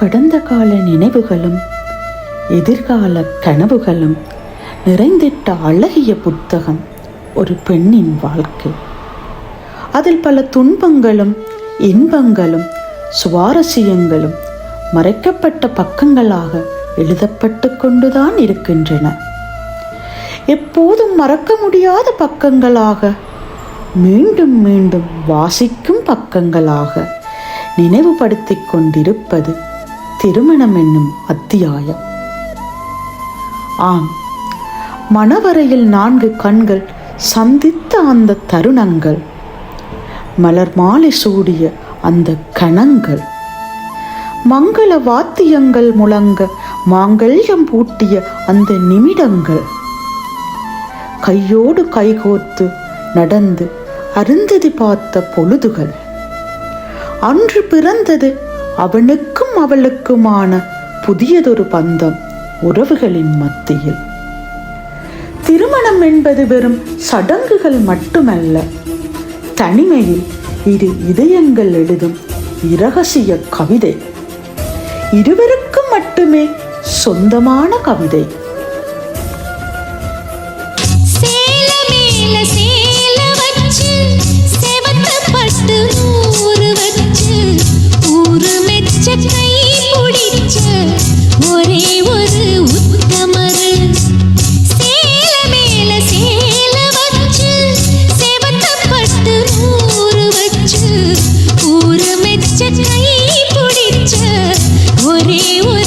கடந்த கால நினைவுகளும் எதிர்கால கனவுகளும் நிறைந்திட்ட அழகிய புத்தகம் ஒரு பெண்ணின் வாழ்க்கை. அதில் பல துன்பங்களும் இன்பங்களும் சுவாரஸ்யங்களும் மறைக்கப்பட்ட பக்கங்களாக எழுதப்பட்டு கொண்டுதான் இருக்கின்றன. எப்போதும் மறக்க முடியாத பக்கங்களாக, மீண்டும் மீண்டும் வாசிக்கும் பக்கங்களாக நினைவுபடுத்திக் கொண்டிருப்பது திருமணம் என்னும் அத்தியாயம். ஆம், மணவரையில் 4 கண்கள் சந்தித்த அந்த தருணங்கள், மலர் மாலை சூடிய அந்த கணங்கள், மங்கள வாத்தியங்கள் முழங்க மாங்கல்யம் பூட்டிய அந்த நிமிடங்கள், கையோடு கைகோர்த்து நடந்து அருந்ததி பார்த்த பொழுதுகள், அன்று பிறந்தது அவனுக்கும் அவளுக்குமான புதியதொரு பந்தம் உறவுகளின் மத்தியில். திருமணம் என்பது வெறும் சடங்குகள் மட்டுமல்ல, தனிமையில் 2 இதயங்கள் எழுதும் இரகசிய கவிதை, இருவருக்கும் மட்டுமே சொந்தமான கவிதை. ஒரே ஒரு உத்தமரு சேல மேல சேல வச்சு செவத்தப்பட்டு 100 வச்சு ஊரு மெச்ச கை பிடிச்ச ஒரே ஒரு